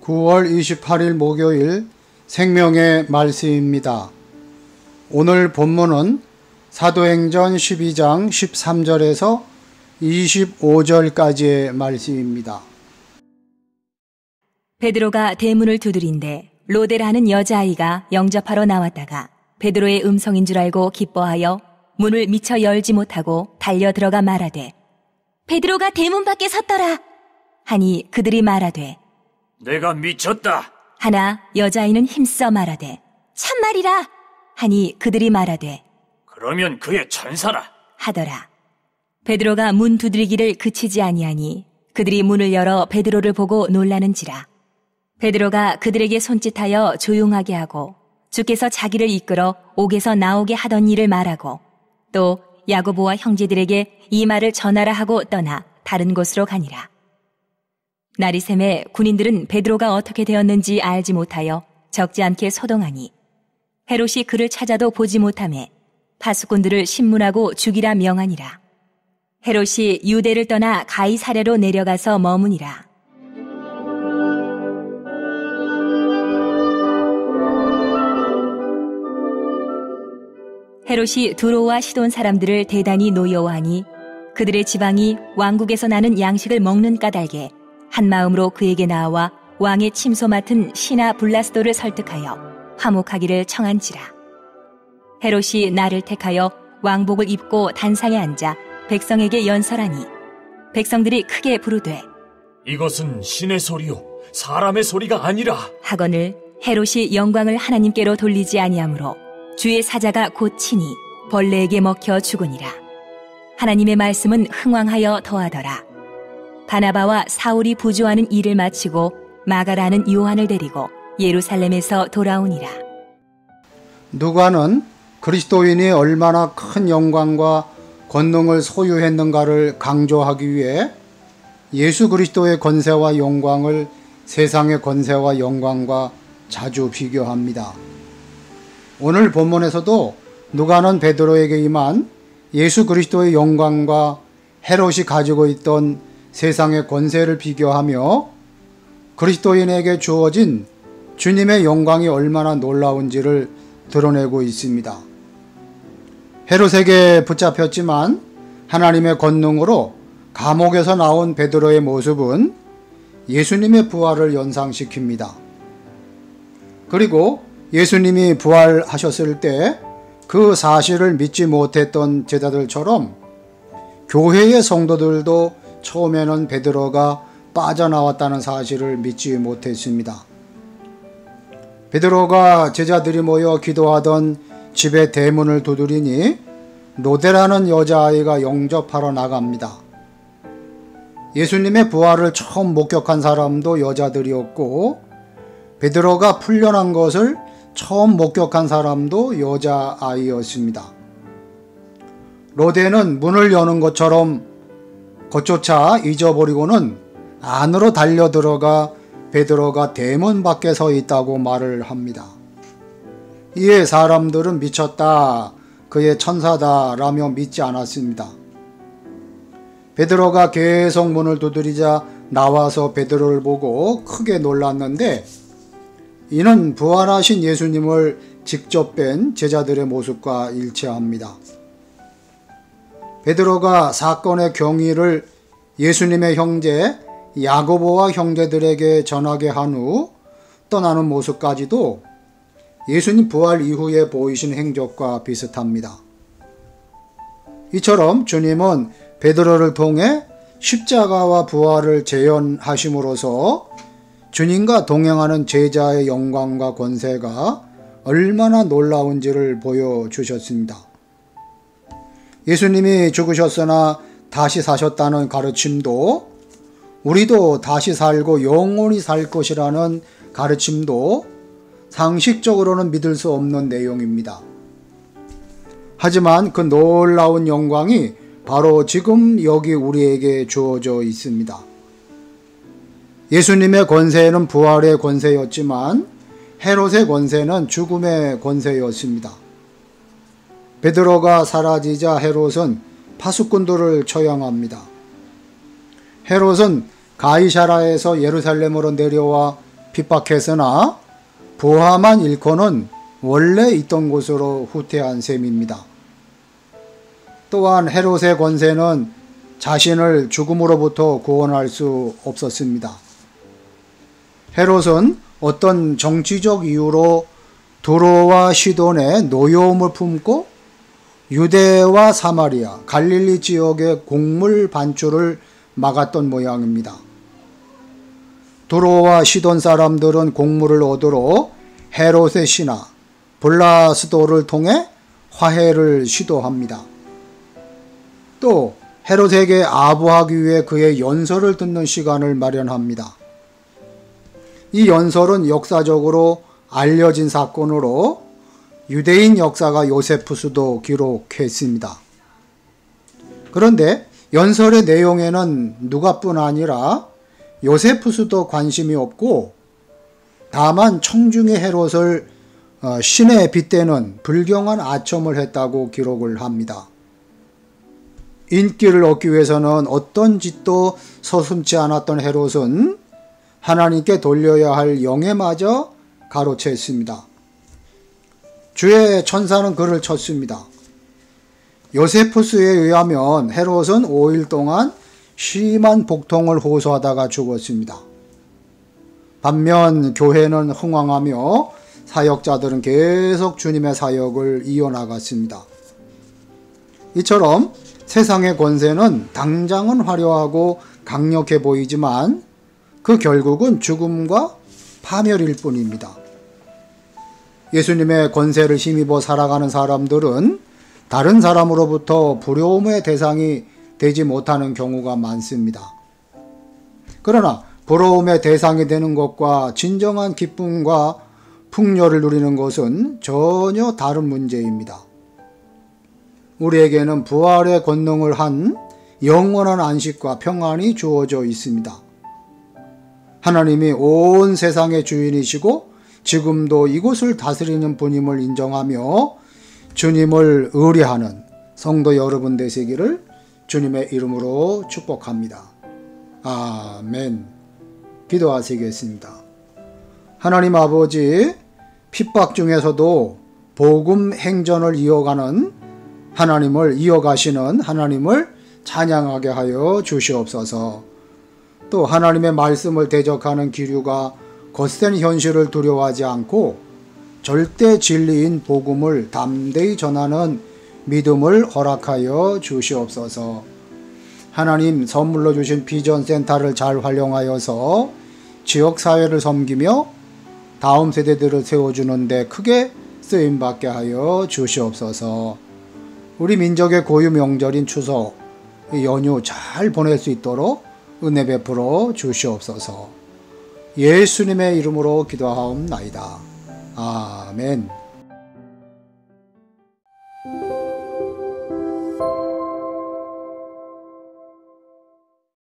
(9월 28일) 목요일 생명의 말씀입니다. 오늘 본문은 사도행전 12장 13절에서 25절까지의 말씀입니다. 베드로가 대문을 두드린데 로데라는 여자아이가 영접하러 나왔다가 베드로의 음성인 줄 알고 기뻐하여 문을 미처 열지 못하고 달려 들어가 말하되 베드로가 대문 밖에 섰더라 하니 그들이 말하되 내가 미쳤다 하나 여자아이는 힘써 말하되 참말이라 하니 그들이 말하되 그러면 그의 천사라 하더라. 베드로가 문 두드리기를 그치지 아니하니 그들이 문을 열어 베드로를 보고 놀라는지라. 베드로가 그들에게 손짓하여 조용하게 하고 주께서 자기를 이끌어 옥에서 나오게 하던 일을 말하고 또 야고보와 형제들에게 이 말을 전하라 하고 떠나 다른 곳으로 가니라. 날이 새매 군인들은 베드로가 어떻게 되었는지 알지 못하여 적지 않게 소동하니 헤롯이 그를 찾아도 보지 못하매 파수꾼들을 신문하고 죽이라 명하니라. 헤롯이 유대를 떠나 가이사랴로 내려가서 머무니라. 헤롯이 두로와 시돈 사람들을 대단히 노여워하니 그들의 지방이 왕국에서 나는 양식을 먹는 까닭에 한 마음으로 그에게 나와 왕의 침소 맡은 시나 블라스도를 설득하여 화목하기를 청한지라. 헤롯이 나를 택하여 왕복을 입고 단상에 앉아 백성에게 연설하니 백성들이 크게 부르되 이것은 신의 소리요 사람의 소리가 아니라 하거늘 헤롯이 영광을 하나님께로 돌리지 아니하므로 주의 사자가 곧 치니 벌레에게 먹혀 죽으니라. 하나님의 말씀은 흥왕하여 더하더라. 바나바와 사울이 부조하는 일을 마치고 마가라는 요한을 데리고 예루살렘에서 돌아오니라. 누가는 그리스도인이 얼마나 큰 영광과 권능을 소유했는가를 강조하기 위해 예수 그리스도의 권세와 영광을 세상의 권세와 영광과 자주 비교합니다. 오늘 본문에서도 누가는 베드로에게 임한 예수 그리스도의 영광과 헤롯이 가지고 있던 세상의 권세를 비교하며 그리스도인에게 주어진 주님의 영광이 얼마나 놀라운지를 드러내고 있습니다. 헤롯에게 붙잡혔지만 하나님의 권능으로 감옥에서 나온 베드로의 모습은 예수님의 부활을 연상시킵니다. 그리고 예수님이 부활하셨을 때 그 사실을 믿지 못했던 제자들처럼 교회의 성도들도 처음에는 베드로가 빠져나왔다는 사실을 믿지 못했습니다. 베드로가 제자들이 모여 기도하던 집의 대문을 두드리니 로데라는 여자아이가 영접하러 나갑니다. 예수님의 부활을 처음 목격한 사람도 여자들이었고 베드로가 풀려난 것을 처음 목격한 사람도 여자아이였습니다. 로데는 문을 여는 것처럼 걷조차 잊어버리고는 안으로 달려들어가 베드로가 대문 밖에 서 있다고 말을 합니다. 이에 사람들은 미쳤다, 그의 천사다 라며 믿지 않았습니다. 베드로가 계속 문을 두드리자 나와서 베드로를 보고 크게 놀랐는데 이는 부활하신 예수님을 직접 뵌 제자들의 모습과 일치합니다. 베드로가 사건의 경위를 예수님의 형제 야고보와 형제들에게 전하게 한 후 떠나는 모습까지도 예수님 부활 이후에 보이신 행적과 비슷합니다. 이처럼 주님은 베드로를 통해 십자가와 부활을 재현하심으로써 주님과 동행하는 제자의 영광과 권세가 얼마나 놀라운지를 보여주셨습니다. 예수님이 죽으셨으나 다시 사셨다는 가르침도 우리도 다시 살고 영원히 살 것이라는 가르침도 상식적으로는 믿을 수 없는 내용입니다. 하지만 그 놀라운 영광이 바로 지금 여기 우리에게 주어져 있습니다. 예수님의 권세는 부활의 권세였지만 헤롯의 권세는 죽음의 권세였습니다. 베드로가 사라지자 헤롯은 파수꾼들을 처형합니다. 헤롯은 가이사라에서 예루살렘으로 내려와 핍박했으나 부하만 일코는 원래 있던 곳으로 후퇴한 셈입니다. 또한 헤롯의 권세는 자신을 죽음으로부터 구원할 수 없었습니다. 헤롯은 어떤 정치적 이유로 두로와 시돈의 노여움을 품고 유대와 사마리아, 갈릴리 지역의 곡물 반출을 막았던 모양입니다. 두로와 시돈 사람들은 곡물을 얻으러 헤롯의 신하 블라스도를 통해 화해를 시도합니다. 또 헤롯에게 아부하기 위해 그의 연설을 듣는 시간을 마련합니다. 이 연설은 역사적으로 알려진 사건으로 유대인 역사가 요세푸스도 기록했습니다. 그런데 연설의 내용에는 누가뿐 아니라 요세푸스도 관심이 없고 다만 청중의 헤롯을 신에 빗대는 불경한 아첨을 했다고 기록을 합니다. 인기를 얻기 위해서는 어떤 짓도 서슴지 않았던 헤롯은 하나님께 돌려야 할 영에마저 가로챘습니다. 주의 천사는 그를 쳤습니다. 요세푸스에 의하면 헤롯은 5일 동안 심한 복통을 호소하다가 죽었습니다. 반면 교회는 흥왕하며 사역자들은 계속 주님의 사역을 이어나갔습니다. 이처럼 세상의 권세는 당장은 화려하고 강력해 보이지만 그 결국은 죽음과 파멸일 뿐입니다. 예수님의 권세를 힘입어 살아가는 사람들은 다른 사람으로부터 부러움의 대상이 되지 못하는 경우가 많습니다. 그러나 부러움의 대상이 되는 것과 진정한 기쁨과 풍요를 누리는 것은 전혀 다른 문제입니다. 우리에게는 부활의 권능을 한 영원한 안식과 평안이 주어져 있습니다. 하나님이 온 세상의 주인이시고 지금도 이곳을 다스리는 분임을 인정하며 주님을 의뢰하는 성도 여러분 되시기를 주님의 이름으로 축복합니다. 아멘. 기도하시겠습니다. 하나님 아버지, 핍박 중에서도 복음 행전을 이어가는 하나님을 이어가시는 하나님을 찬양하게 하여 주시옵소서. 또 하나님의 말씀을 대적하는 기류가 거센 현실을 두려워하지 않고 절대 진리인 복음을 담대히 전하는 믿음을 허락하여 주시옵소서. 하나님 선물로 주신 비전센터를 잘 활용하여서 지역사회를 섬기며 다음 세대들을 세워주는 데 크게 쓰임받게 하여 주시옵소서. 우리 민족의 고유 명절인 추석 연휴 잘 보낼 수 있도록 은혜 베풀어 주시옵소서. 예수님의 이름으로 기도하옵나이다. 아멘.